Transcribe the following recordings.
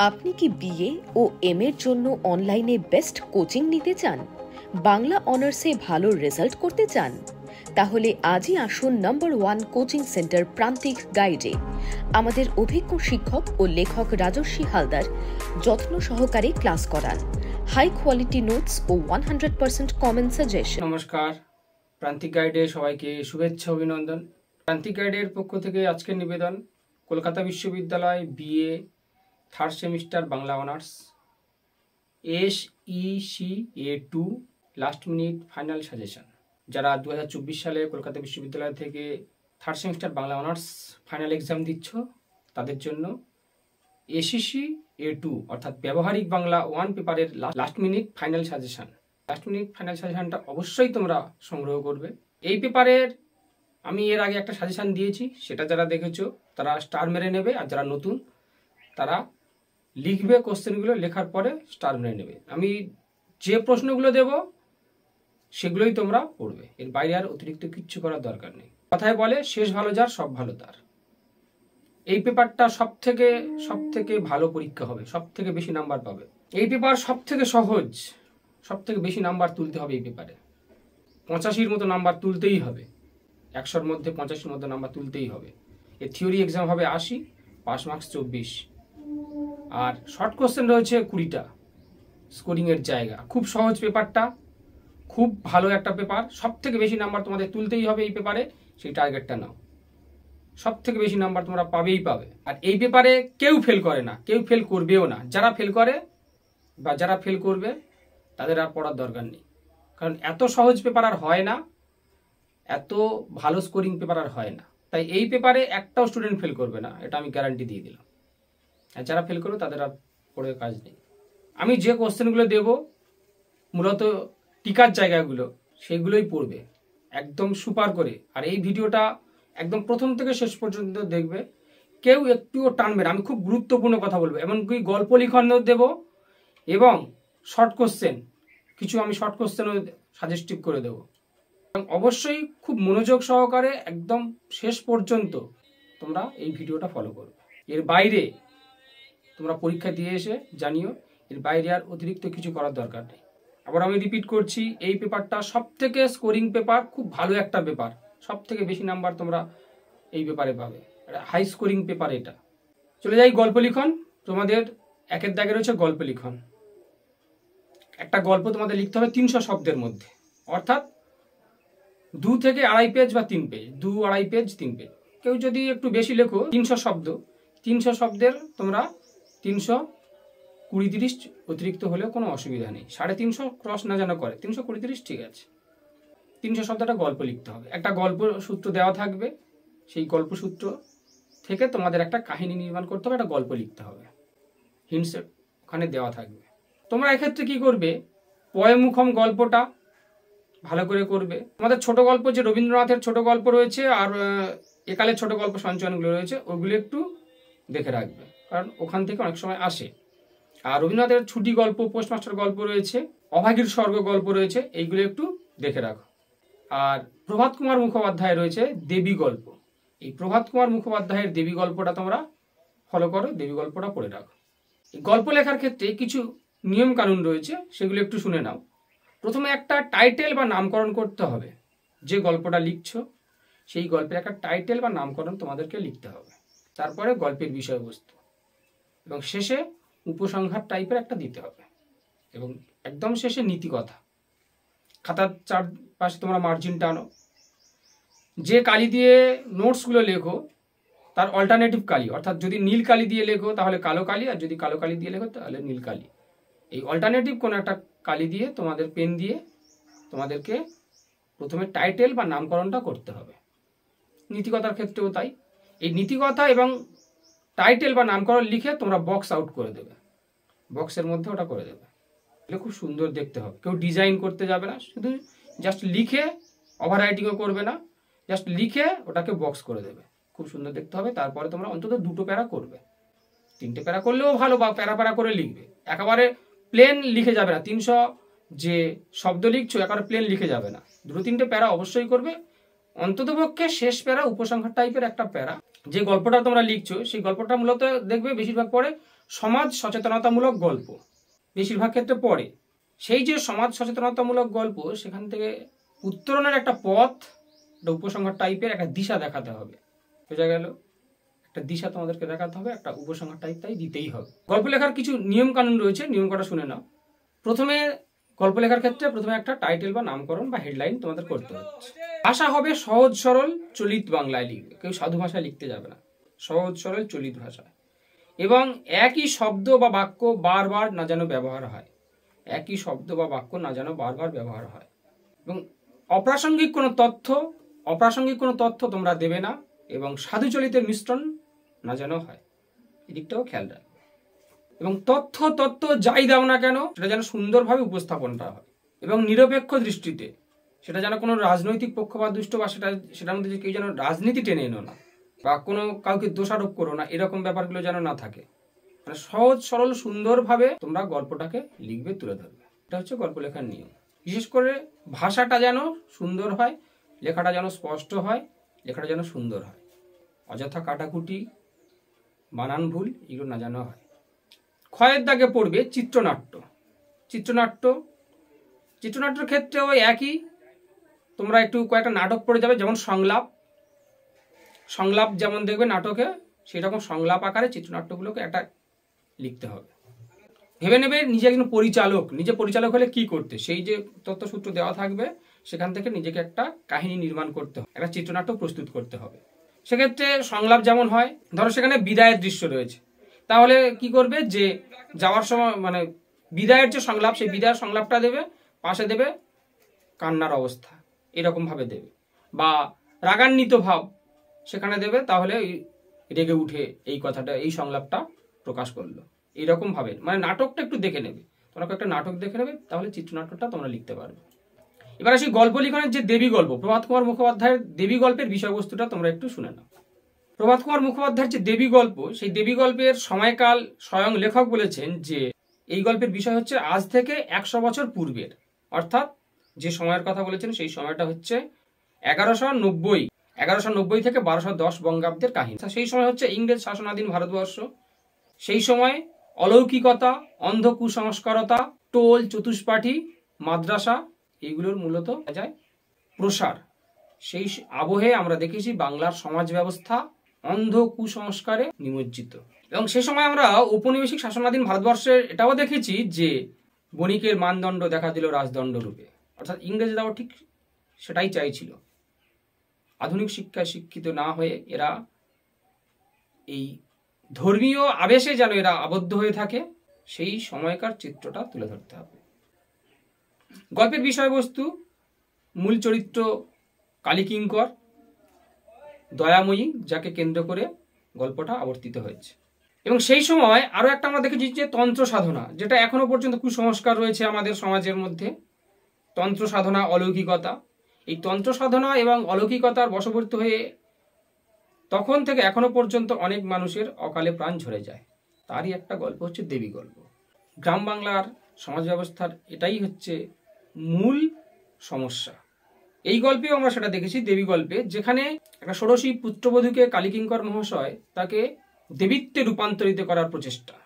আপনি কি বিএ ও এম এর জন্য অনলাইনে বেস্ট কোচিং নিতে চান? বাংলা অনার্সে ভালো রেজাল্ট করতে চান? তাহলে আজই আসুন নাম্বার 1 কোচিং সেন্টার প্রান্তিক গাইডে। আমাদের অভিজ্ঞ শিক্ষক ও লেখক রাজস্বী হালদার যত্ন সহকারে ক্লাস করান। হাই কোয়ালিটি নোটস ও 100% কমন সাজেশন। নমস্কার, প্রান্তিক গাইডে সবাইকে শুভেচ্ছা অভিনন্দন। প্রান্তিক গাইডের পক্ষ থেকে আজকের নিবেদন কলকাতা বিশ্ববিদ্যালয় BA third semester Bangla honours SECA2 last minute final suggestion. যারা 2024 সালে কলকাতা বিশ্ববিদ্যালয় থেকে third semester Bangla honours final exam দিচ্ছ তাদের জন্য SECA2 অর্থাৎ ব্যবহারিক বাংলা 1 পেপারের last minute final suggestion. Last minute final সাজেশনটা অবশ্যই তোমরা সংগ্রহ করবে। এই পেপারের আমি এর আগে একটা সাজেশন দিয়েছি, সেটা যারা দেখেছো তারা স্টার মেরে নেবে, আর যারা নতুন তারা লিখবে, কোশ্চেনগুলো লেখার পরে স্টার মেরে নেবে। আমি যে প্রশ্নগুলো দেব সেগুলোই তোমরা পড়বে, এর বাইরে আর অতিরিক্ত কিচ্ছু করার দরকার নেই। কথায় বলে শেষ ভালো যার সব ভালো তার। এই পেপারটা সব থেকে ভালো পরীক্ষা হবে, সব থেকে বেশি নাম্বার পাবে। এই পেপার সব থেকে সহজ, সব থেকে বেশি নাম্বার তুলতে হবে এই পেপারে। 85-র মতো নাম্বার তুলতেই হবে, 100-র মধ্যে 85-র মধ্যে নাম্বার তুলতেই হবে। এর থিওরি এক্সাম হবে 80, পাস মার্কস 24, আর শর্ট কোশ্চেন রয়েছে 20টা স্কোরিংয়ের জায়গা। খুব সহজ পেপারটা, খুব ভালো একটা পেপার। সব থেকে বেশি নাম্বার তোমাদের তুলতেই হবে এই পেপারে, সেই টার্গেটটা নাও। সব থেকে বেশি নাম্বার তোমরা পাবেই পাবে। আর এই পেপারে কেউ ফেল করে না, কেউ ফেল করবেও না। যারা ফেল করে বা যারা ফেল করবে তাদের আর পড়ার দরকার নেই, কারণ এত সহজ পেপার আর হয় না, এত ভালো স্কোরিং পেপার আর হয় না। তাই এই পেপারে একটাও স্টুডেন্ট ফেল করবে না, এটা আমি গ্যারান্টি দিয়ে দিলাম। আর যারা ফেল করবে তাদের আর পড়ে কাজ নেই। আমি যে কোশ্চেনগুলো দেব মূলত টিকার জায়গাগুলো, সেগুলোই পড়বে একদম সুপার করে। আর এই ভিডিওটা একদম প্রথম থেকে শেষ পর্যন্ত দেখবে, কেউ একটুও টানবে না। আমি খুব গুরুত্বপূর্ণ কথা বলবো, এমনকি গল্প লিখন দেব এবং শর্ট কোশ্চেন কিছু আমি শর্ট কোশ্চেনও সাজেস্টিভ করে দেবো। অবশ্যই খুব মনোযোগ সহকারে একদম শেষ পর্যন্ত তোমরা এই ভিডিওটা ফলো করবে। এর বাইরে তোমরা পরীক্ষা দিয়ে এসে জানিও, এর বাইরে আর অতিরিক্ত কিছু করার দরকার নেই। আবার আমি রিপিট করছি, এই পেপারটা সব থেকে স্কোরিং পেপার, খুব ভালো একটা পেপার। সব থেকে বেশি নাম্বার তোমরা এই পেপারে পাবে, হাই স্কোরিং পেপার এটা। চলে যাই গল্প লিখন। তোমাদের একের দাগে রয়েছে গল্প লিখন। একটা গল্প তোমাদের লিখতে হবে 300 শব্দের মধ্যে, অর্থাৎ 2 থেকে 2.5 পেজ বা 3 পেজ, 2-2.5 পেজ 3 পেজ। কেউ যদি একটু বেশি লেখো 300 শব্দ, 300 শব্দের তোমরা 320-30 অতিরিক্ত হলেও কোনো অসুবিধা নেই। 350 ক্রস না যেন করে, 320-30 ঠিক আছে। 300 শব্দটা গল্প লিখতে হবে। একটা গল্প সূত্র দেওয়া থাকবে, সেই গল্প সূত্র থেকে তোমাদের একটা কাহিনী নির্মাণ করতে হবে, একটা গল্প লিখতে হবে। হিন্টস ওখানে দেওয়া থাকবে। তোমরা এক্ষেত্রে কি করবে, পয়মুখম গল্পটা ভালো করে করবে। তোমাদের ছোট গল্প, যে রবীন্দ্রনাথের ছোট গল্প রয়েছে আর একালের ছোট গল্প সঞ্চয়নগুলো রয়েছে, ওগুলো একটু দেখে রাখবে, কারণ ওখান থেকে অনেক সময় আসে। আর রবীন্দ্রনাথের ছুটি গল্প, পোস্টমাস্টার গল্প রয়েছে, অভাগীর স্বর্গ গল্প রয়েছে, এইগুলো একটু দেখে রাখো। আর প্রভাত কুমার মুখোপাধ্যায় রয়েছে দেবী গল্প, এই প্রভাত কুমার মুখোপাধ্যায়ের দেবী গল্পটা তোমরা ফলো করো, দেবী গল্পটা পড়ে রাখো। এই গল্প লেখার ক্ষেত্রে কিছু নিয়ম কানুন রয়েছে, সেগুলো একটু শুনে নাও। প্রথমে একটা টাইটেল বা নামকরণ করতে হবে। যে গল্পটা লিখছো সেই গল্পের একটা টাইটেল বা নামকরণ তোমাদেরকে লিখতে হবে। তারপরে গল্পের বিষয়বস্তু, এবং শেষে উপসংহার টাইপের একটা দিতে হবে, এবং একদম শেষে নীতিকথা। খাতার চারপাশে তোমরা মার্জিন টানো। যে কালি দিয়ে নোটসগুলো লেখো তার অল্টারনেটিভ কালি, অর্থাৎ যদি নীল কালি দিয়ে লেখো তাহলে কালো কালি, আর যদি কালো কালি দিয়ে লেখো তাহলে নীল কালি। এই অল্টারনেটিভ কোনো একটা কালি দিয়ে তোমাদের পেন দিয়ে তোমাদেরকে প্রথমে টাইটেল বা নামকরণটা করতে হবে। নীতিকথার ক্ষেত্রেও তাই। এই নীতিকথা এবং টাইটেল বা নামকরণ লিখে তোমরা বক্স আউট করে দেবে, বক্সের মধ্যে ওটা করে দেবে। এগুলো খুব সুন্দর দেখতে হবে। কেউ ডিজাইন করতে যাবে না, শুধু জাস্ট লিখে, ওভার রাইটিংও করবে না, জাস্ট লিখে ওটাকে বক্স করে দেবে, খুব সুন্দর দেখতে হবে। তারপরে তোমরা অন্তত 2টো প্যারা করবে, 3টে প্যারা করলেও ভালো, বা প্যারা করে লিখবে। একেবারে প্লেন লিখে যাবে না, 300 যে শব্দ লিখছো একেবারে প্লেন লিখে যাবে না, 2-3টে প্যারা অবশ্যই করবে। অন্ততপক্ষে শেষ প্যারা উপসংহার টাইপের একটা প্যারা যে গল্পটা তোমরা লিখছো সেই গল্পটা মূলত দেখবে বেশিরভাগ পড়ে সমাজ সচেতনতামূলক গল্প, বেশিরভাগ ক্ষেত্রে পড়ে। সেই যে সমাজ সচেতনতামূলক গল্প, সেখান থেকে উত্তরণের একটা পথ, একটা উপসংহার টাইপের একটা দিশা দেখাতে হবে। বোঝা গেল? একটা দিশা তোমাদেরকে দেখাতে হবে, একটা উপসংহার টাইপ তাই দিতেই হবে। গল্প লেখার কিছু নিয়ম কানুন রয়েছে, নিয়ম কটা শুনে নাও। প্রথমে গল্প লেখার ক্ষেত্রে প্রথমে একটা টাইটেল বা নামকরণ বা হেডলাইন তোমাদের করতে হচ্ছে। ভাষা হবে সহজ সরল চলিত বাংলায় লিখবে, কেউ সাধু ভাষায় লিখতে যাবে না, সহজ সরল চলিত ভাষায়। এবং একই শব্দ বা বাক্য বারবার না যেন ব্যবহার হয়, একই শব্দ বা বাক্য না যেন বারবার ব্যবহার হয়। এবং অপ্রাসঙ্গিক কোনো তথ্য তোমরা দেবে না, এবং সাধু চলিতের মিশ্রণ না যেন হয়, এদিকটাও খেয়াল রাখবে। এবং তথ্য যাই দাও না কেন সেটা যেন সুন্দরভাবে উপস্থাপনটা হয়, এবং নিরপেক্ষ দৃষ্টিতে। সেটা যেন কোনো রাজনৈতিক পক্ষপাত দুষ্ট বা সেটার মধ্যে কেউ যেন রাজনীতি টেনে এনো না, বা কোনো কাউকে দোষারোপ করো না, এরকম ব্যাপারগুলো যেন না থাকে। মানে সহজ সরল সুন্দরভাবে তোমরা গল্পটাকে লিখবে, তুলে ধরবে। এটা হচ্ছে গল্প লেখার নিয়ম। বিশেষ করে ভাষাটা যেন সুন্দর হয়, লেখাটা যেন স্পষ্ট হয়, লেখাটা যেন সুন্দর হয়, অযথা কাটাকুটি বানান ভুল এগুলো না যেন হয়। ক্ষয়ের দাগে পড়বে চিত্রনাট্যর ক্ষেত্রেও একই। তোমরা একটু কয়েকটা নাটক পড়ে যাবে, যেমন সংলাপ যেমন দেখবে নাটকে, সেই রকম সংলাপ আকারে চিত্রনাট্যগুলোকে একটা লিখতে হবে। ভেবে নেবে নিজে একজন পরিচালক হলে কি করতে, সেই যে তথ্যসূত্র দেওয়া থাকবে সেখান থেকে নিজেকে একটা কাহিনী নির্মাণ করতে হবে, একটা চিত্রনাট্য প্রস্তুত করতে হবে। সেক্ষেত্রে সংলাপ যেমন হয়, ধরো সেখানে বিদায়ের দৃশ্য রয়েছে, তাহলে কি করবে যে যাওয়ার সময় মানে বিদায়ের যে সংলাপ, সেই বিদায়ের সংলাপটা দেবে, পাশে দেবে কান্নার অবস্থা, এরকম ভাবে দেবে। বা রাগান্বিত ভাব সেখানে দেবে, তাহলে রেগে উঠে এই কথাটা, এই সংলাপটা প্রকাশ করলো, এইরকম ভাবে। মানে নাটকটা একটু দেখে নেবে, তোমরা একটা নাটক দেখে নেবে, তাহলে চিত্রনাট্যটা তোমরা লিখতে পারবে। এবার আসি গল্প লিখনের যে দেবী গল্প, প্রভাত কুমার মুখোপাধ্যায়ের দেবী গল্পের বিষয়বস্তুটা তোমরা একটু শুনে নাও। প্রভাত কুমার মুখোপাধ্যায়ের যে দেবী গল্প, সেই দেবী গল্পের সময়কাল স্বয়ং লেখক বলেছেন যে এই গল্পের বিষয় হচ্ছে আজ থেকে 100 বছর পূর্বের, অর্থাৎ যে সময়ের কথা বলেছেন সেই সময়টা হচ্ছে 1190 থেকে 1210 বঙ্গাব্দের কাহিনী। সেই সময় হচ্ছে ইংরেজ শাসনাধীন ভারতবর্ষ। সেই সময় অলৌকিকতা, অন্ধ কুসংস্কারতা, টোল চতুষ্পাঠী, মাদ্রাসা এইগুলোর মূলত যায় প্রসার। সেই আবহে আমরা দেখেছি বাংলার সমাজ ব্যবস্থা অন্ধ কুসংস্কারে নিমজ্জিত। এবং সে সময় আমরা ঔপনিবেশিক শাসনাধীন ভারতবর্ষের এটাও দেখেছি যে বণিকের মানদণ্ড দেখা দিল রাজদণ্ড রূপে, অর্থাৎ ইংরেজরাও ঠিক সেটাই চাইছিল। আধুনিক শিক্ষায় শিক্ষিত না হয়ে এরা এই ধর্মীয় আবেশে যেন এরা আবদ্ধ হয়ে থাকে, সেই সময়কার চিত্রটা তুলে ধরতে হবে। গল্পের বিষয়বস্তু, মূল চরিত্র কালীকিঙ্কর, দয়াময়ী, যাকে কেন্দ্র করে গল্পটা আবর্তিত হয়েছে। এবং সেই সময় আরো একটা আমরা দেখেছি যে তন্ত্র সাধনা, যেটা এখনো পর্যন্ত কুসংস্কার রয়েছে আমাদের সমাজের মধ্যে। তন্ত্র সাধনা, অলৌকিকতা, এই তন্ত্র সাধনা এবং অলৌকিকতার বশবর্তী হয়ে তখন থেকে এখনো পর্যন্ত অনেক মানুষের অকালে প্রাণ ঝরে যায়। তারই একটা গল্প হচ্ছে দেবী গল্প। গ্রাম বাংলার সমাজ ব্যবস্থার এটাই হচ্ছে মূল সমস্যা। এই গল্পেও আমরা সেটা দেখেছি, দেবী গল্পে, যেখানে একটা ষোড়শী পুত্রবধূকে কালীকিঙ্কর মহাশয় তাকে দেবীত্বে রূপান্তরিত করার প্রচেষ্টা।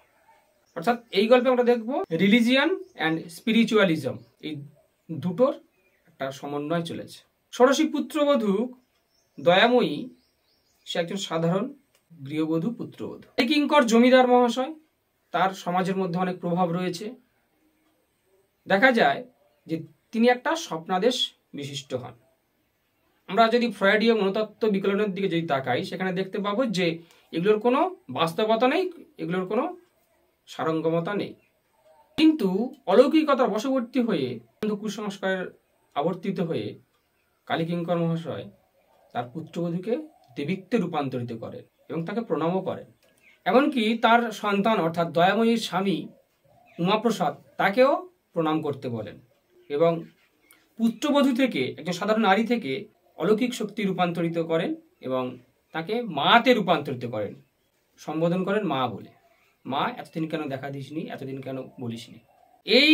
অর্থাৎ এই গল্পে আমরা দেখব রিলিজিয়ান অ্যান্ড স্পিরিচুয়ালিজম, এই দুটোর একটা সমন্বয় চলেছে। ষোড়শী পুত্রবধূ দয়াময়ী, সে একজন সাধারণ গৃহবধূ পুত্রবধূ। কালীকিঙ্কর জমিদার মহাশয়, তার সমাজের মধ্যে অনেক প্রভাব রয়েছে। দেখা যায় যে তিনি একটা স্বপ্নাদেশ বিশিষ্ট হন। আমরা যদি ফ্রয়েডীয় মনোতত্ত্ব বিকলনের দিকে যদি তাকাই, সেখানে দেখতে পাবো যে এগুলোর কোনো বাস্তবতা নেই, এগুলোর কোনো সারঙ্গমতা নেই। কিন্তু অলৌকিকতার বশবর্তী হয়ে, কুসংস্কারের আবর্তিত হয়ে কালীকিঙ্কর মহাশয় তার পুত্রবধূকে দেবীত্বে রূপান্তরিত করেন এবং তাকে প্রণামও করেন। এমনকি তার সন্তান অর্থাৎ দয়াময়ীর স্বামী উমাপ্রসাদ, তাকেও প্রণাম করতে বলেন এবং পুত্রবধূ থেকে, একজন সাধারণ নারী থেকে অলৌকিক শক্তি রূপান্তরিত করেন এবং তাকে মাতে রূপান্তরিত করেন, সম্বোধন করেন মা বলে। মা, এতদিন কেন দেখা দিসনি, এতদিন কেন বলিসনি। এই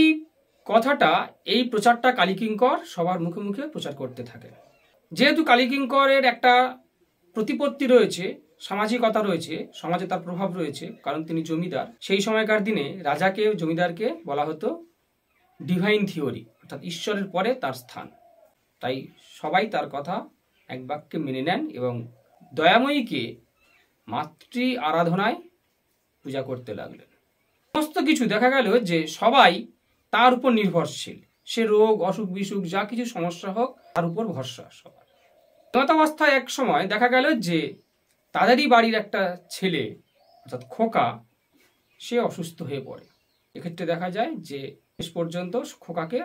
কথাটা, এই প্রচারটা কালীকিঙ্কর সবার মুখে মুখে প্রচার করতে থাকে। যেহেতু কালীকিঙ্করের একটা প্রতিপত্তি রয়েছে, সামাজিকতা রয়েছে, সমাজে তার প্রভাব রয়েছে, কারণ তিনি জমিদার। সেই সময়কার দিনে রাজাকে, জমিদারকে বলা হতো ডিভাইন থিওরি, অর্থাৎ ঈশ্বরের পরে তার স্থান। তাই সবাই তার কথা এক বাক্যে মেনে নেন এবং দয়াময়ীকে মাতৃ আরাধনায় পূজা করতে লাগলেন। সমস্ত কিছু দেখা গেল যে সবাই তার উপর নির্ভরশীল। সে রোগ, অসুখ বিসুখ যা কিছু সমস্যা হোক তার উপর ভরসা সবার। অবস্থায় এক সময় দেখা গেল যে তাদেরই বাড়ির একটা ছেলে অর্থাৎ খোকা, সে অসুস্থ হয়ে পড়ে। এক্ষেত্রে দেখা যায় যে শেষ পর্যন্ত খোকাকে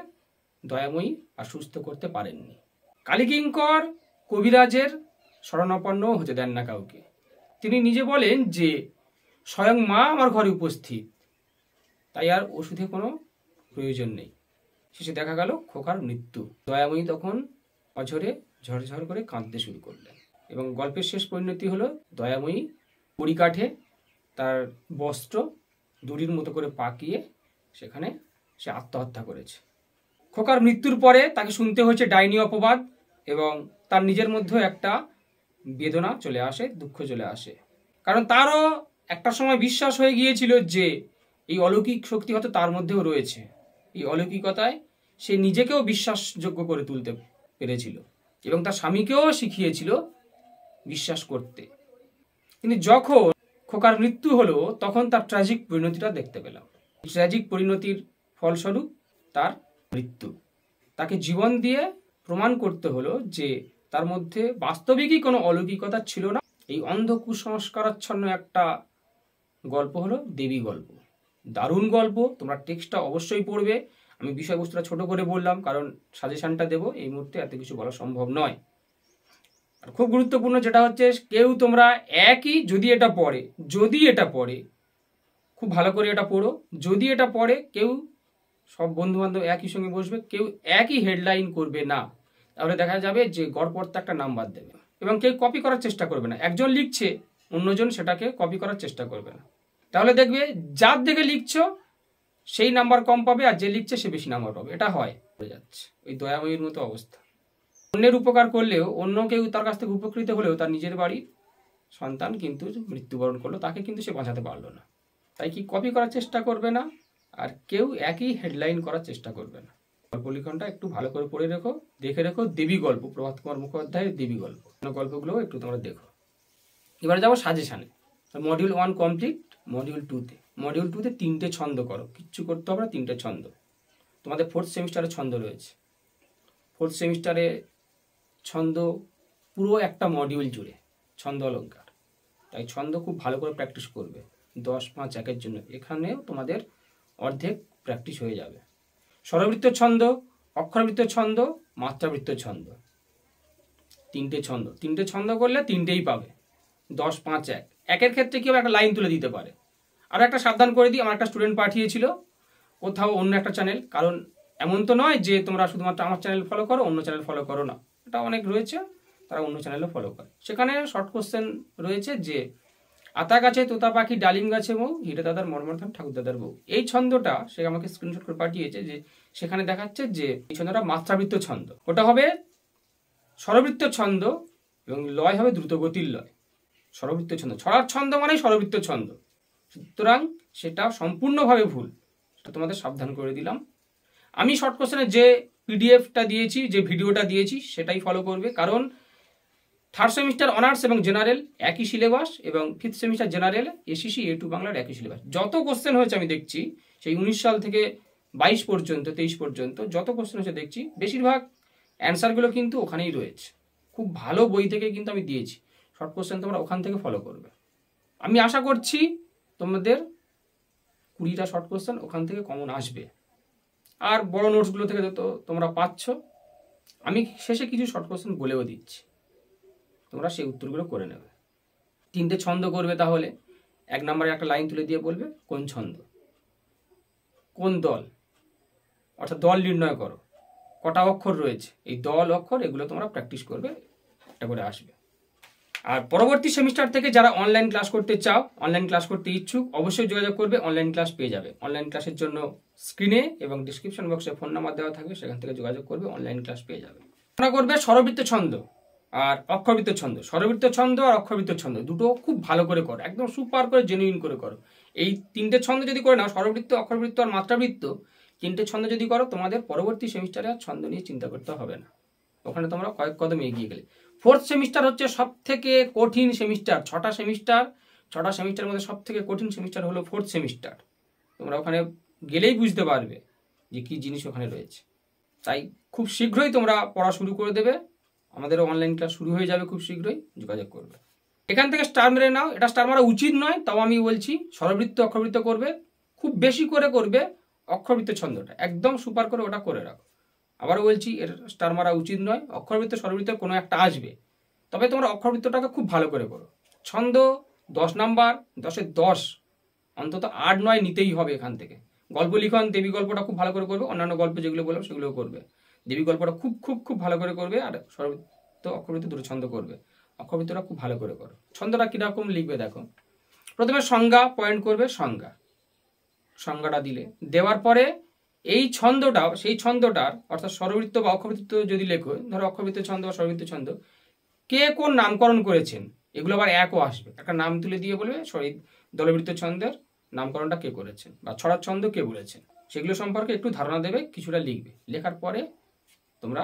দয়াময়ী আর সুস্থ করতে পারেননি। কালীকিঙ্কর কবিরাজের শরণাপন্ন হতে দেন না কাউকে। তিনি নিজে বলেন যে স্বয়ং মা আমার ঘরে উপস্থিত, তাই আর ওষুধে কোনো প্রয়োজন নেই। শেষে দেখা গেল খোকার মৃত্যু। দয়াময়ী তখন অঝরে ঝরঝর করে কাঁদতে শুরু করলেন এবং গল্পের শেষ পরিণতি হলো দয়াময়ী কড়িকাঠে তার বস্ত্র দড়ির মতো করে পাকিয়ে সেখানে সে আত্মহত্যা করেছে। খোকার মৃত্যুর পরে তাকে শুনতে হয়েছে ডাইনি অপবাদ এবং তার নিজের মধ্যে একটা বেদনা চলে আসে, দুঃখ চলে আসে। কারণ তারও একটা সময় বিশ্বাস হয়ে গিয়েছিল যে এই অলৌকিক শক্তি হয়তো তার মধ্যেও রয়েছে। এই অলৌকিকতায় সে নিজেকেও বিশ্বাসযোগ্য করে তুলতে পেরেছিল এবং তার স্বামীকেও শিখিয়েছিল বিশ্বাস করতে। কিন্তু যখন খোকার মৃত্যু হলো তখন তার ট্র্যাজিক পরিণতিটা দেখতে পেলাম। ট্র্যাজিক পরিণতির ফলস্বরূপ তার মৃত্যু। তাকে জীবন দিয়ে প্রমাণ করতে হলো যে তার মধ্যে বাস্তবিকই কোনো অলৌকিকতা ছিল না। এই অন্ধ কুসংস্কারাচ্ছন্ন একটা গল্প হলো দেবী গল্প। দারুণ গল্প, তোমরা টেক্সটটা অবশ্যই পড়বে। আমি বিষয়বস্তুটা ছোট করে বললাম কারণ সাজেশনটা দেবো, এই মুহূর্তে এত কিছু বলা সম্ভব নয়। আর খুব গুরুত্বপূর্ণ যেটা হচ্ছে, কেউ তোমরা একই যদি এটা পড়ে খুব ভালো করে এটা পড়ো। যদি এটা পড়ে কেউ, সব বন্ধু বান্ধব একই সঙ্গে বসবে, কেউ একই হেডলাইন করবে না, তাহলে দেখা যাবে যে গড়পড়তে একটা নাম্বার দেবে। এবং কেউ কপি করার চেষ্টা করবে না। একজন লিখছে, অন্যজন সেটাকে কপি করার চেষ্টা করবে না। তাহলে দেখবে যার দিকে লিখছো সেই নাম্বার কম পাবে আর যে লিখছে সে বেশি নাম্বার পাবে। এটা হয়ে যাচ্ছে ওই দয়াময়ীর মতো অবস্থা। অন্যের উপকার করলেও, অন্য কেউ তার কাছ থেকে উপকৃত হলেও তার নিজের বাড়ির সন্তান কিন্তু মৃত্যুবরণ করলো, তাকে কিন্তু সে বাঁচাতে পারলো না। তাই কি কপি করার চেষ্টা করবে না আর কেউ একই হেডলাইন করার চেষ্টা করবে না। গল্প লিখনটা একটু ভালো করে পড়ে রেখো, দেখে রেখো। দেবী গল্প, প্রভাত কুমার মুখোপাধ্যায়ের দেবী গল্প, গল্পগুলো একটু তোমরা দেখো। এবারে যাবো সাজেশানে। Module 1 complete. মডিউল 2তে 3টে ছন্দ করো, কিচ্ছু করতে হবে না, 3টে ছন্দ। তোমাদের 4th সেমিস্টারে ছন্দ রয়েছে। 4th সেমিস্টারে ছন্দ পুরো একটা মডিউল জুড়ে ছন্দ অলঙ্কার। তাই ছন্দ খুব ভালো করে প্র্যাকটিস করবে। 10, 5, 1-এর জন্য এখানেও তোমাদের অর্ধেক প্র্যাকটিস হয়ে যাবে। স্বরবৃত্ত ছন্দ, অক্ষরবৃত্ত ছন্দ, মাত্রাবৃত্ত ছন্দ, 3টে ছন্দ করলে 3টেই পাবে। 10, 5, 1 একের ক্ষেত্রে কেউ একটা লাইন তুলে দিতে পারে। আর একটা সাবধান করে দিই, আমার একটা স্টুডেন্ট পাঠিয়েছিল কোথাও অন্য একটা চ্যানেল, কারণ এমন তো নয় যে তোমরা শুধুমাত্র আমার চ্যানেল ফলো করো, অন্য চ্যানেল ফলো করো না। এটা অনেক রয়েছে, তারা অন্য চ্যানেলও ফলো করে। সেখানে শর্ট কোশ্চেন রয়েছে যে আতা গাছে তোতা পাখি, ডালিম গাছে মৌ, হিরে দাদার মর্মরধান, ঠাকুর দাদার বউ। এই ছন্দটা সে আমাকে স্ক্রিনশট করে পাঠিয়েছে যে সেখানে দেখাচ্ছে যে এই ছন্দটা মাত্রাবৃত্ত ছন্দ। ওটা হবে স্বরবৃত্ত ছন্দ এবং লয় হবে দ্রুতগতির লয়। স্বরবৃত্ত ছন্দ, ছড়ার ছন্দ মানে স্বরবৃত্ত ছন্দ, সুতরাং সেটা সম্পূর্ণভাবে ভুল। সেটা তোমাদের সাবধান করে দিলাম। আমি শর্ট কোশ্চেনে যে পিডিএফটা দিয়েছি, যে ভিডিওটা দিয়েছি সেটাই ফলো করবে, কারণ 3rd সেমিস্টার অনার্স এবং জেনারেল একই সিলেবাস এবং 5th semester general ACC A2 বাংলার একই সিলেবাস। যত কোশ্চেন হয়েছে আমি দেখছি সেই 19 সাল থেকে 22 পর্যন্ত, 23 পর্যন্ত যত কোশ্চেন হয়েছে দেখছি বেশিরভাগ অ্যান্সারগুলো কিন্তু ওখানেই রয়েছে। খুব ভালো বই থেকে কিন্তু আমি দিয়েছি। শর্ট কোশ্চেন তোমরা ওখান থেকে ফলো করবে। আমি আশা করছি তোমাদের 20টা শর্ট কোশ্চেন ওখান থেকে কমন আসবে। আর বড় নোটসগুলো থেকে তো তোমরা পাচ্ছ। আমি শেষে কিছু শর্ট কোশ্চেন বলেও দিচ্ছি, তোমরা সেই উত্তরগুলো করে নেবে। 3টে ছন্দ করবে, তাহলে 1 নম্বরে একটা লাইন তুলে দিয়ে বলবে কোন ছন্দ, কোন দল, অর্থাৎ দল নির্ণয় করো, কটা অক্ষর রয়েছে, এই দল অক্ষর এগুলো তোমরা প্র্যাকটিস করবে, একটা করে আসবে। আর পরবর্তী সেমিস্টার থেকে যারা অনলাইন ক্লাস করতে চাও, অনলাইন ক্লাস করতে ইচ্ছুক, অবশ্যই যোগাযোগ করবে, অনলাইন ক্লাস পেয়ে যাবে। অনলাইন ক্লাসের জন্য স্ক্রিনে এবং ডিসক্রিপশন বক্সে ফোন নাম্বার দেওয়া থাকবে, সেখান থেকে যোগাযোগ করবে, অনলাইন ক্লাস পেয়ে যাবে। তোমরা করবে স্বরবৃত্ত ছন্দ। আর অক্ষরবৃত্ত ছন্দ, স্বরবৃত্ত ছন্দ আর অক্ষরবৃত্ত ছন্দ দুটো খুব ভালো করে করো, একদম সুপার করে জেনুইন করে করো। এই তিনটে ছন্দ যদি করে নাও, স্বরবৃত্ত, অক্ষরবৃত্ত আর মাত্রাবৃত্ত, তিনটে ছন্দ যদি করো, তোমাদের পরবর্তী সেমিস্টারে আর ছন্দ নিয়ে চিন্তা করতে হবে না, ওখানে তোমরা কয়েক কদম এগিয়ে গেলে। ফোর্থ সেমিস্টার হচ্ছে সব থেকে কঠিন সেমিস্টার। ছটা সেমিস্টারের মধ্যে সব থেকে কঠিন সেমিস্টার হলো ফোর্থ সেমিস্টার। তোমরা ওখানে গেলেই বুঝতে পারবে যে কি জিনিস ওখানে রয়েছে। তাই খুব শীঘ্রই তোমরা পড়া শুরু করে দেবে, আমাদের অনলাইন ক্লাস শুরু হয়ে যাবে, খুব শীঘ্রই যোগাযোগ করবে। এখান থেকে স্টার মেরে নাও, এটা স্টার মারা উচিত নয়, তাও আমি বলছি স্বরবৃত্ত অক্ষরবৃত্ত করবে, খুব বেশি করে করবে অক্ষরবৃত্ত ছন্দটা, একদম সুপার করে ওটা করে রাখো। আবারও বলছি, এর স্টার মারা উচিত নয়, অক্ষরবৃত্ত স্বরবৃত্তের কোনো একটা আসবে, তবে তোমরা অক্ষরবৃত্তটাকে খুব ভালো করে করো। ছন্দ 10 নাম্বার, 10-এ 10, অন্তত 8-9 নিতেই হবে এখান থেকে। গল্প লিখন, দেবী গল্পটা খুব ভালো করে করবে, অন্যান্য গল্প যেগুলো বলবো সেগুলোও করবে। দেবী গল্পটা খুব খুব খুব ভালো করে করবে, আর স্বরবৃত্ত অক্ষরবৃত্ত দুটো ছন্দ করবে। অক্ষরবৃত্তটা খুব ভালো করে করো। ছন্দটা কিরকম লিখবে দেখো, প্রথমে সংজ্ঞা পয়েন্ট করবে, সংজ্ঞাটা দেওয়ার পরে এই ছন্দটা, সেই ছন্দটার অর্থাৎ স্বরবৃত্ত বা অক্ষরবৃত্ত যদি লেখো, ধরো অক্ষরবৃত্ত ছন্দ বা স্বরবৃত্ত ছন্দ, কে কোন নামকরণ করেছেন, এগুলো আবার একও আসবে, একটা নাম তুলে দিয়ে বলবে দলবৃত্ত ছন্দের নামকরণটা কে করেছেন বা ছড়ার ছন্দ কে বলেছেন, সেগুলো সম্পর্কে একটু ধারণা দেবে, কিছুটা লিখবে। লেখার পরে তোমরা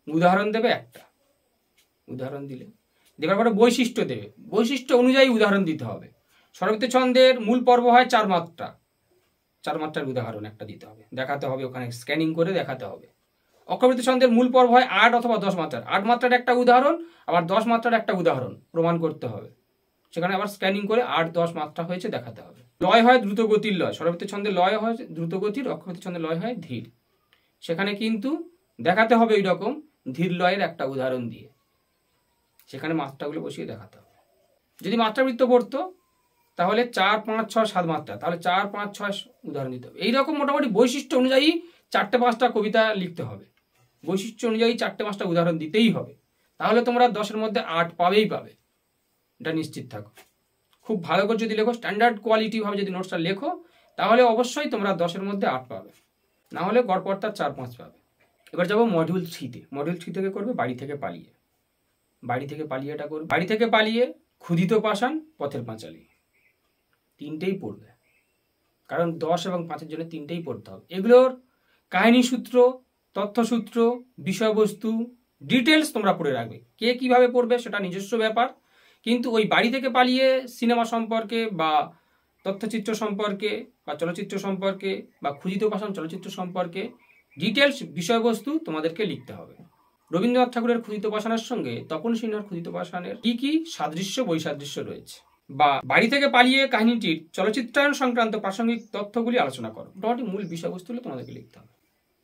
উদাহরণ দেবে, একটা উদাহরণ দেওয়ার পরে বৈশিষ্ট্য দেবে, বৈশিষ্ট্য অনুযায়ী উদাহরণ দিতে হবে। স্বরবৃত্ত ছন্দের মূল পর্ব হয় 4 মাত্রা, 4 মাত্রার উদাহরণ একটা দিতে হবে, দেখাতে হবে, ওখানে স্ক্যানিং করে দেখাতে হবে। অক্ষরবৃত্ত ছন্দের মূল পর্ব হয় 8 অথবা 10 মাত্রার, 8 মাত্রার একটা উদাহরণ, আবার 10 মাত্রার একটা উদাহরণ প্রমাণ করতে হবে, সেখানে আবার স্ক্যানিং করে 8-10 মাত্রা হয়েছে দেখাতে হবে। লয় হয় দ্রুত গতির লয়, স্বরবৃত্ত ছন্দের লয় হয় দ্রুত গতির, অক্ষরবৃত্ত ছন্দের লয় হয় ধীর, সেখানে কিন্তু দেখাতে হবে ওই রকম ধীর লয়ের একটা উদাহরণ দিয়ে, সেখানে মাত্রাগুলো বসিয়ে দেখাতে হবে। যদি মাত্রাবৃত্ত পড়তো তাহলে 4, 5, 6, 7 মাত্রা, তাহলে 4, 5, 6 উদাহরণ দিতে হবে। এইরকম মোটামুটি বৈশিষ্ট্য অনুযায়ী 4-5টা কবিতা লিখতে হবে, বৈশিষ্ট্য অনুযায়ী 4-5টা উদাহরণ দিতেই হবে, তাহলে তোমরা 10-এর মধ্যে 8 পাবেই পাবে, এটা নিশ্চিত থাকো। খুব ভালো করে যদি লেখো, স্ট্যান্ডার্ড কোয়ালিটি ভাবে যদি নোটসটা লেখো, তাহলে অবশ্যই তোমরা 10-এর মধ্যে 8 পাবে, না হলে গড়পড়তা 4-5 পাবে। এবার যাবো মডিউল 3-তে। মডিউল 3 থেকে করবে বাড়ি থেকে পালিয়ে, এটা করবে। বাড়ি থেকে পালিয়ে, ক্ষুধিত পাষাণ, পথের পাঁচালী, তিনটেই পড়বে, কারণ 10 এবং 5-এর জন্য তিনটেই পড়তে হবে। এগুলোর কাহিনী সূত্র, তথ্যসূত্র, বিষয়বস্তু, ডিটেলস তোমরা পড়ে রাখবে। কে কিভাবে পড়বে সেটা নিজস্ব ব্যাপার, কিন্তু ওই বাড়ি থেকে পালিয়ে সিনেমা সম্পর্কে বা তথ্যচিত্র সম্পর্কে বা চলচ্চিত্র সম্পর্কে বা ক্ষুধিত পাষাণ চলচ্চিত্র সম্পর্কে ডিটেলস বিষয়বস্তু তোমাদেরকে লিখতে হবে। রবীন্দ্রনাথ ঠাকুরের ক্ষুধিত পাষাণের সঙ্গে তপন সিনহার ক্ষুধিত পাষাণের কি কি সাদৃশ্য বৈসাদৃশ্য রয়েছে, বা বাড়ি থেকে পালিয়ে কাহিনীটির চলচ্চিত্রায়ন সংক্রান্ত প্রাসঙ্গিক তথ্যগুলি আলোচনা করো। মোটামুটি মূল বিষয়বস্তুগুলো তোমাদেরকে লিখতে হবে।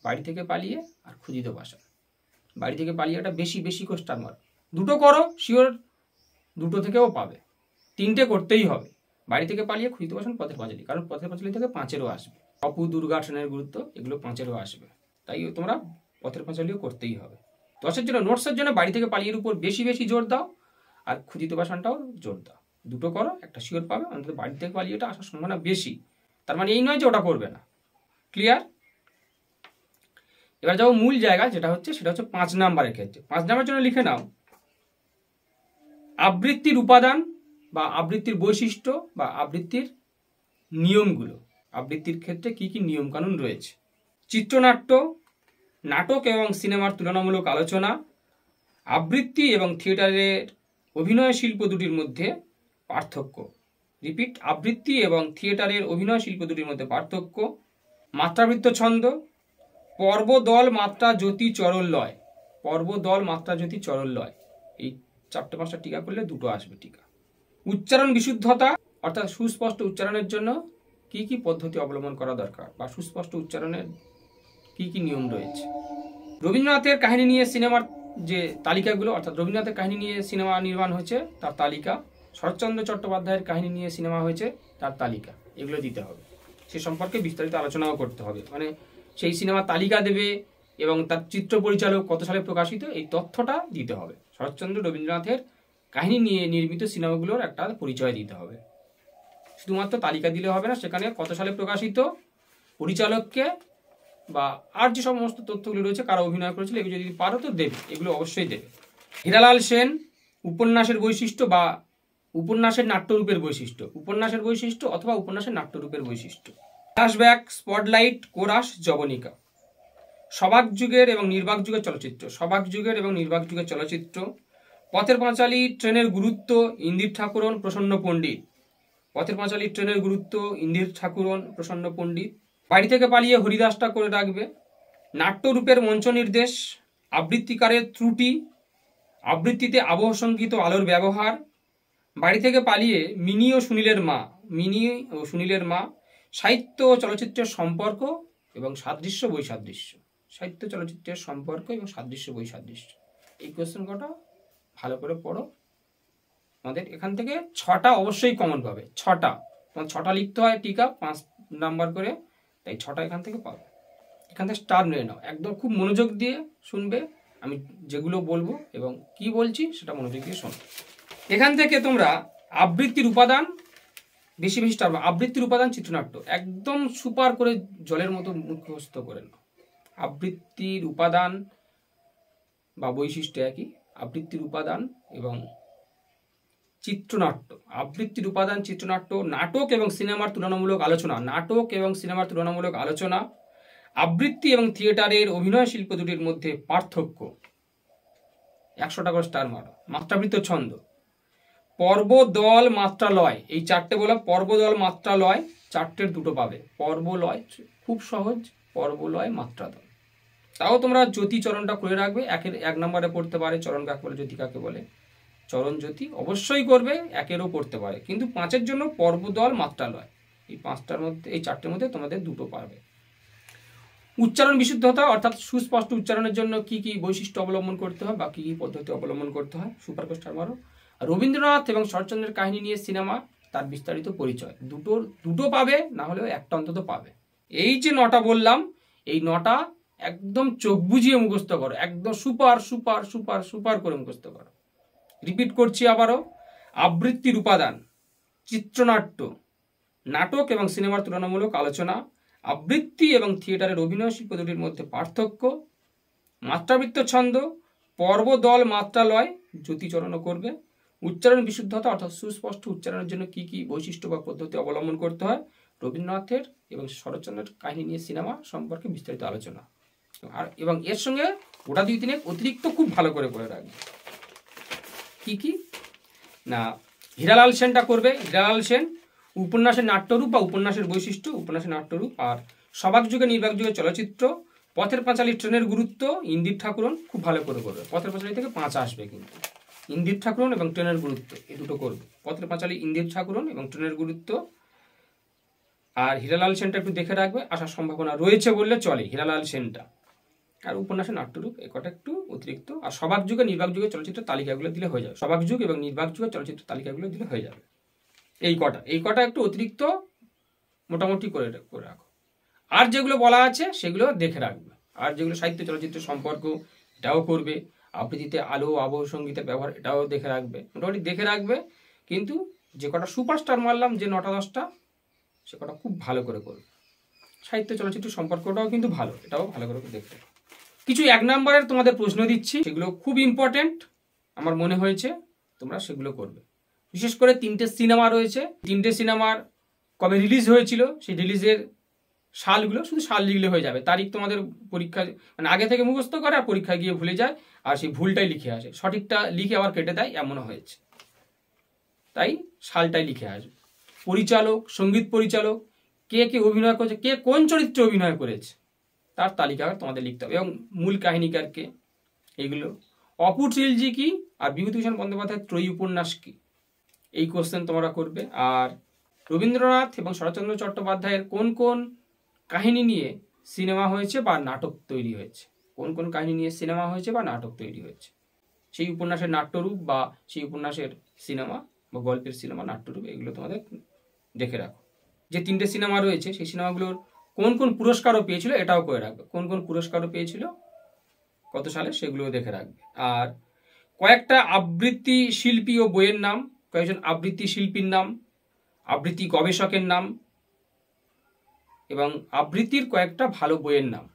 বাড়ি থেকে পালিয়ে আর ক্ষুধিত পাষাণ। বাড়ি থেকে পালিয়ে একটা বেশি কোশ্চেন মার্ক, দুটো করো শিওর, দুটো থেকেও পাবে, তিনটে করতেই হবে। বাড়ি থেকে পালিয়ে, ক্ষুধিত পাষাণ, পথের পাঁচালী, কারণ পথের পাঁচালী থেকে 5-এরও আসবে। অপু, দুর্গা, সেনের গুরুত্ব, এগুলো 5-এরও আসবে, তাই তোমরা পথের পাঁচালীও করতেই হবে। 10-এর জন্য নোটসের জন্য বাড়ি থেকে পালিয়ের উপর বেশি জোর দাও, আর ক্ষুধিত পাষাণটাও জোর দাও। দুটো করো, একটা শিওর পাবে, অন্তত বাড়ি থেকে পালিয়েটা আসার সম্ভাবনা বেশি। তার মানে এই নয় যে ওটা করবে না। ক্লিয়ার? এবার যাবো মূল জায়গা, সেটা হচ্ছে 5 নাম্বারের ক্ষেত্রে। 5 নাম্বারের জন্য লিখে নাও আবৃত্তির উপাদান বা আবৃত্তির বৈশিষ্ট্য বা আবৃত্তির নিয়মগুলো। আবৃত্তির ক্ষেত্রে কি কি নিয়ম কানুন রয়েছে। চিত্রনাট্য, নাটক এবং সিনেমার তুলনামূলক আলোচনা, আবৃত্তি এবং থিয়েটারের অভিনয় শিল্প দুটির মধ্যে পার্থক্য। রিপিট, আবৃত্তি এবং থিয়েটারের অভিনয় শিল্প দুটির মধ্যে পার্থক্য, মাত্রাবৃত্ত ছন্দ, পর্ব, দল, মাত্রা, জ্যোতি, চরণ, লয়। পর্ব, দল, মাত্রা, জ্যোতি, চরণ, লয়, এই 4-5টা টিকা করলে দুটো আসবে টিকা। উচ্চারণ বিশুদ্ধতা, অর্থাৎ সুস্পষ্ট উচ্চারণের জন্য কি কি পদ্ধতি অবলম্বন করা দরকার বা সুস্পষ্ট উচ্চারণের কি কি নিয়ম রয়েছে। রবীন্দ্রনাথের কাহিনী নিয়ে সিনেমার যে তালিকাগুলো, অর্থাৎ রবীন্দ্রনাথের কাহিনী নিয়ে সিনেমা নির্মাণ হয়েছে তার তালিকা, শরৎচন্দ্র চট্টোপাধ্যায়ের কাহিনী নিয়ে সিনেমা হয়েছে তার তালিকা, এগুলো দিতে হবে। সে সম্পর্কে বিস্তারিত আলোচনাও করতে হবে, মানে সেই সিনেমার তালিকা দেবে এবং তার চিত্র পরিচালক কত সালে প্রকাশিত, এই তথ্যটা দিতে হবে। শরৎচন্দ্র, রবীন্দ্রনাথের কাহিনী নিয়ে নির্মিত সিনেমাগুলোর একটা পরিচয় দিতে হবে। শুধুমাত্র তালিকা দিলে হবে না, সেখানে কত সালে প্রকাশিত, পরিচালককে বা আর যে সমস্ত তথ্যগুলো রয়েছে, কারা অভিনয় করেছিল, এগুলো যদি পারো তো দেবে, এগুলো অবশ্যই দেবে। হীরালাল সেন উপন্যাসের বৈশিষ্ট্য বা উপন্যাসের নাট্যরূপের বৈশিষ্ট্য, উপন্যাসের বৈশিষ্ট্য অথবা উপন্যাসের নাট্যরূপের বৈশিষ্ট্য। ফ্ল্যাশব্যাক, স্পটলাইট, কোরাস, জবনিকা। সবাক যুগের এবং নির্বাক যুগের চলচ্চিত্র, সবাক যুগের এবং নির্বাক যুগের চলচ্চিত্র। পথের পাঁচালী, ট্রেনের গুরুত্ব, ইন্দির ঠাকুরন, প্রসন্ন পণ্ডিত। পথের পাঁচালী, ট্রেনের গুরুত্ব, ইন্দির ঠাকুরন, প্রসন্ন পণ্ডিত। বাড়ি থেকে পালিয়ে হরিদাসটা করে রাখবে। নাট্যরূপের মঞ্চ নির্দেশ, আবৃত্তিকারের ত্রুটি, আবৃত্তিতে আবহ সঙ্গীত ও আলোর ব্যবহার। বাড়ি থেকে পালিয়ে মিনি ও সুনীলের মা, মিনি ও সুনীলের মা। সাহিত্য ও চলচ্চিত্রের সম্পর্ক এবং সাদৃশ্য বৈসাদৃশ্য, সাহিত্য চলচ্চিত্রের সম্পর্ক এবং সাদৃশ্য বৈসাদৃশ্য। এই কোয়েশ্চেন কটা ভালো করে পড়ো। আমাদের এখান থেকে 6টা অবশ্যই কমন পাবে, 6টা। তোমার 6টা লিখতে হয়, টিকা 5 নাম্বার করে, তাই 6টা এখান থেকে পাবে। এখান থেকে স্টার নিয়ে নাও, একদম খুব মনোযোগ দিয়ে শুনবে আমি যেগুলো বলবো এবং কি বলছি সেটা মনোযোগ দিয়ে শোনো। এখান থেকে তোমরা আবৃত্তির উপাদান বেশি বেশি স্টার, আবৃত্তির উপাদান চিত্রনাট্য একদম সুপার করে জলের মতো মুখস্থ করে নাও। আবৃত্তির উপাদান বা বৈশিষ্ট্য একই, আবৃত্তির উপাদান এবং চিত্রনাট্য। আবৃত্তির উপাদান, চিত্রনাট্য। নাটক এবং সিনেমার তুলনামূলক আলোচনা, নাটক এবং সিনেমার তুলনামূলক আলোচনা। আবৃত্তি এবং থিয়েটারের অভিনয় শিল্প দুটির মধ্যে পার্থক্য। 100টা করে স্টার মারো। মাত্রাবৃত্ত ছন্দ, পর্ব, দল, মাত্রালয়। এই 4টে বলা, পর্ব, দল, মাত্রালয়। 4টের 2টো পাবে। পর্ব, লয় খুব সহজ, পর্ব, লয়, মাত্রা, দল। তাও তোমরা জ্যোতি চরণটা করে রাখবে। 1 নম্বরে পড়তে পারে চরণ কাকে বলে, জ্যোতি কাকে বলে। চরণ জ্যোতি অবশ্যই করবে, 1-এরও পড়তে পারে, কিন্তু 5-এর জন্য পর্ব, দল, মাত্রালয়। এই 5টার মধ্যে, এই 4টের মধ্যে তোমাদের 2টো পারবে। উচ্চারণ বিশুদ্ধতা অর্থাৎ সুস্পষ্ট উচ্চারণের জন্য কি কি বৈশিষ্ট্য অবলম্বন করতে হয় বা কি কি পদ্ধতি অবলম্বন করতে হয়, সুপার স্টার মারো। রবীন্দ্রনাথ এবং শরৎচন্দ্রের কাহিনী নিয়ে সিনেমা, তার বিস্তারিত পরিচয়। দুটো পাবে, না হলেও একটা অন্তত পাবে। এই যে 9টা বললাম, এই 9টা একদম চোখ বুঝিয়ে মুখস্থ করো, একদম সুপার সুপার সুপার সুপার করে মুখস্থ করো। রিপিট করছি আবারও। আবৃত্তির উপাদান, চিত্রনাট্য, নাটক এবং সিনেমার তুলনামূলক আলোচনা, আবৃত্তি এবং থিয়েটারের অভিনয় শিল্প দুটির মধ্যে পার্থক্য, মাত্রাবৃত্ত ছন্দ, পর্ব, দল, মাত্রালয়, জ্যোতিচরণও করবে। উচ্চারণ বিশুদ্ধতা অর্থাৎ সুস্পষ্ট উচ্চারণের জন্য কি কি বৈশিষ্ট্য বা পদ্ধতি অবলম্বন করতে হয়, রবীন্দ্রনাথের এবং শরৎচন্দ্রের কাহিনী নিয়ে সিনেমা সম্পর্কে বিস্তারিত আলোচনা। আর এবং এর সঙ্গে গোটা 2-3 অতিরিক্ত খুব ভালো করে রাখবে। কি কি না, হীরালাল সেনটা করবে। হীরালাল সেন উপন্যাসের নাট্যরূপ বা উপন্যাসের বৈশিষ্ট্য, উপন্যাসের নাট্যরূপ। আর সবাক যুগে নির্বাক যুগের চলচ্চিত্র। পথের পাঁচালী, ট্রেনের গুরুত্ব, ইন্দির ঠাকুরন খুব ভালো করে করবে। পথের পাঁচালী থেকে 5 আসবে, কিন্তু ইন্দির ঠাকুরন এবং ট্রেনের গুরুত্ব এই 2টো করবে। পথের পাঁচালী, ইন্দির ঠাকুরন এবং ট্রেনের গুরুত্ব। আর হীরালাল সেনটা একটু দেখে রাখবে, আসার সম্ভাবনা রয়েছে বললে চলে হীরালাল সেনটা। আর উপন্যাসের নাট্যরূপ এই কটা একটু অতিরিক্ত। আর সবাক যুগে নির্বাক যুগের চলচ্চিত্রের তালিকাগুলো দিলে হয়ে যাবে। সবাক যুগ এবং নির্বাক যুগের চলচ্চিত্রের তালিকাগুলো দিলে হয়ে যাবে। এই কটা একটু অতিরিক্ত মোটামুটি করে রাখো। আর যেগুলো বলা আছে সেগুলো দেখে রাখবে। আর যেগুলো সাহিত্য চলচ্চিত্রের সম্পর্ক, এটাও করবে। আবৃত্তিতে আলো, আবহ সঙ্গীতের ব্যবহার, এটাও দেখে রাখবে। মোটামুটি দেখে রাখবে, কিন্তু যে কটা সুপারস্টার মারলাম, যে 9টা 10টা, সে কটা খুব ভালো করে করবে। সাহিত্য চলচ্চিত্রের সম্পর্কটাও কিন্তু ভালো, এটাও ভালো করে দেখতে। কিছু 1 নম্বরের তোমাদের প্রশ্ন দিচ্ছি, সেগুলো খুব ইম্পর্টেন্ট আমার মনে হয়েছে, তোমরা সেগুলো করবে। বিশেষ করে 3টে সিনেমা রয়েছে, 3টে সিনেমার কবে রিলিজ হয়েছিল, সেই রিলিজের সালগুলো, শুধু সাল লিখলে হয়ে যাবে। তারিখ তোমাদের পরীক্ষা মানে আগে থেকে মুখস্থ করে আর পরীক্ষায় গিয়ে ভুলে যায়, আর সেই ভুলটাই লিখে আসে, সঠিকটা লিখে আবার কেটে দেয়, এমনও হয়েছে। তাই সালটাই লিখে আসবে। পরিচালক, সঙ্গীত পরিচালক, কে কে অভিনয় করেছে, কে কোন চরিত্রে অভিনয় করেছে, তার তালিকা তোমাদের লিখতে হবে। এবং মূল কাহিনীকার কে, এইগুলো। অপু ট্রিলজি কি আর বিভূতিভূষণ বন্দ্যোপাধ্যায়ের ত্রয়ী উপন্যাস কি, এই কোশ্চেন তোমরা করবে। আর রবীন্দ্রনাথ এবং শরৎচন্দ্র চট্টোপাধ্যায়ের কোন কোন কাহিনী নিয়ে সিনেমা হয়েছে বা নাটক তৈরি হয়েছে, কোন কোন কাহিনী নিয়ে সিনেমা হয়েছে বা নাটক তৈরি হয়েছে, সেই উপন্যাসের নাট্যরূপ বা সেই উপন্যাসের সিনেমা বা গল্পের সিনেমা, নাট্যরূপ, এগুলো তোমাদের দেখে রাখো। যে 3টে সিনেমা রয়েছে সেই সিনেমাগুলোর কোন কোন পুরস্কারও পেয়েছিল, এটাও করে রাখবে। কোন কোন পুরস্কারও পেয়েছিল, কত সালে, সেগুলোও দেখে রাখবে। আর কয়েকটা আবৃত্তি শিল্পী ও বইয়ের নাম, কয়েকজন আবৃত্তি শিল্পীর নাম, আবৃত্তি গবেষকের নাম এবং আবৃত্তির কয়েকটা ভালো বইয়ের নাম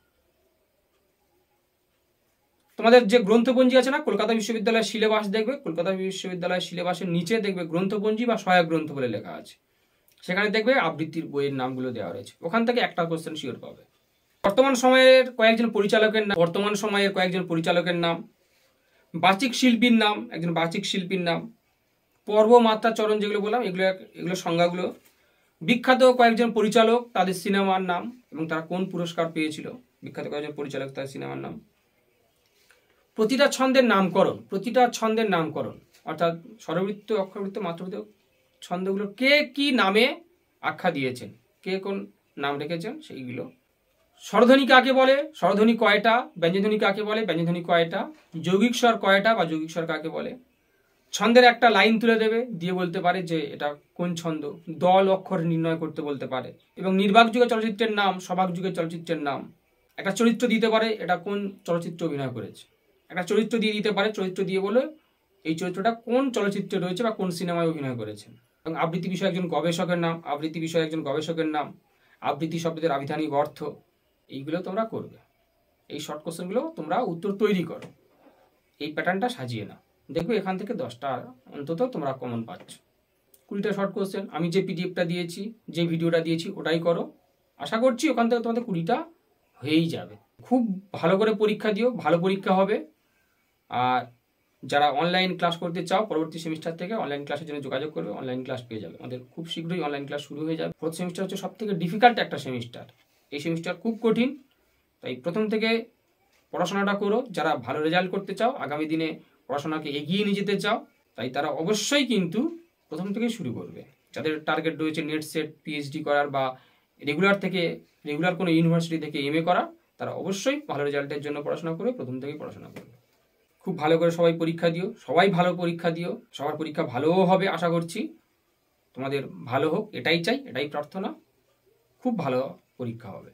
তোমাদের যে গ্রন্থপঞ্জি আছে না, কলকাতা বিশ্ববিদ্যালয়ের সিলেবাস দেখবে, কলকাতা বিশ্ববিদ্যালয়ের সিলেবাসের নিচে দেখবে গ্রন্থপঞ্জি বা সহায়ক গ্রন্থ বলে লেখা আছে। সেখানে দেখবে আবৃত্তির বইয়ের নামগুলো দেওয়া রয়েছে, ওখান থেকে একটা কোশ্চেন শিওর পাবে। বর্তমান সময়ের কয়েকজন পরিচালকের নাম, বাচিক শিল্পীর নাম, একজন বাচিক শিল্পীর নাম, পর্ব, মাত্রা, চরণ যেগুলো বললাম এগুলো সংজ্ঞাগুলো, বিখ্যাত কয়েকজন পরিচালক তাদের সিনেমার নাম এবং তারা কোন পুরস্কার পেয়েছিল, বিখ্যাত কয়েকজন পরিচালক তাদের সিনেমার নাম, প্রতিটা ছন্দের নামকরণ অর্থাৎ স্বরবৃত্ত, অক্ষরবৃত্ত, মাত্রাবৃত্ত ছন্দগুলো কে কি নামে আখ্যা দিয়েছেন, কে কোন নাম রেখেছেন সেইগুলো। স্বরধ্বনি কাকে বলে, স্বরধ্বনি কয়টা, ব্যঞ্জনধ্বনি কাকে বলে, ব্যঞ্জনধ্বনি কয়টা, যৌগিক স্বর কয়টা বা যৌগিক স্বর কাকে বলে। ছন্দের একটা লাইন তুলে দেবে, দিয়ে বলতে পারে যে এটা কোন ছন্দ, দল অক্ষর নির্ণয় করতে বলতে পারে। এবং নির্বাক যুগের চলচ্চিত্রের নাম, সবাক যুগের চলচ্চিত্রের নাম। একটা চরিত্র দিতে পারে, এটা কোন চলচ্চিত্রে অভিনয় করেছে। একটা চরিত্র দিয়ে দিতে পারে, চরিত্র দিয়ে বলে এই চরিত্রটা কোন চলচ্চিত্রে রয়েছে বা কোন সিনেমায় অভিনয় করেছেন। এবং আবৃত্তি বিষয়ে একজন গবেষকের নাম, আবৃত্তি শব্দের আবিধানিক অর্থ, এইগুলো তোমরা করবে। এই শর্ট কোশ্চেনগুলো তোমরা উত্তর তৈরি করো, এই প্যাটার্নটা সাজিয়ে নাও, দেখবে এখান থেকে 10টা অন্তত তোমরা কমন পাচ্ছ। 20টা শর্ট কোশ্চেন, আমি যে পিডিএফটা দিয়েছি, যে ভিডিওটা দিয়েছি ওটাই করো, আশা করছি ওখান থেকে তোমাদের 20টা হয়েই যাবে। খুব ভালো করে পরীক্ষা দিও, ভালো পরীক্ষা হবে। আর যারা অনলাইন ক্লাস করতে চাও, পরবর্তী সেমিস্টার থেকে অনলাইন ক্লাসের জন্য যোগাযোগ করবে, অনলাইন ক্লাস পেয়ে যাবে। আমাদের খুব শীঘ্রই অনলাইন ক্লাস শুরু হয়ে যাবে। 4th সেমিস্টার হচ্ছে সব থেকে ডিফিকাল্ট একটা সেমিস্টার, এই সেমিস্টার খুব কঠিন, তাই প্রথম থেকে পড়াশোনাটা করো। যারা ভালো রেজাল্ট করতে চাও, আগামী দিনে পড়াশোনাকে এগিয়ে নিয়ে যেতে চাও, তাই তারা অবশ্যই কিন্তু প্রথম থেকে শুরু করবে। যাদের টার্গেট রয়েছে নেট সেট পিএইচডি করার বা রেগুলার কোনো ইউনিভার্সিটি থেকে এমএ করা, তারা অবশ্যই ভালো রেজাল্টের জন্য পড়াশোনা করে প্রথম থেকেই পড়াশোনা করবে। খুব ভালো করে সবাই পরীক্ষা দিও, সবার পরীক্ষা ভালোও হবে আশা করছি। তোমাদের ভালো হোক এটাই চাই, এটাই প্রার্থনা। খুব ভালো পরীক্ষা হবে।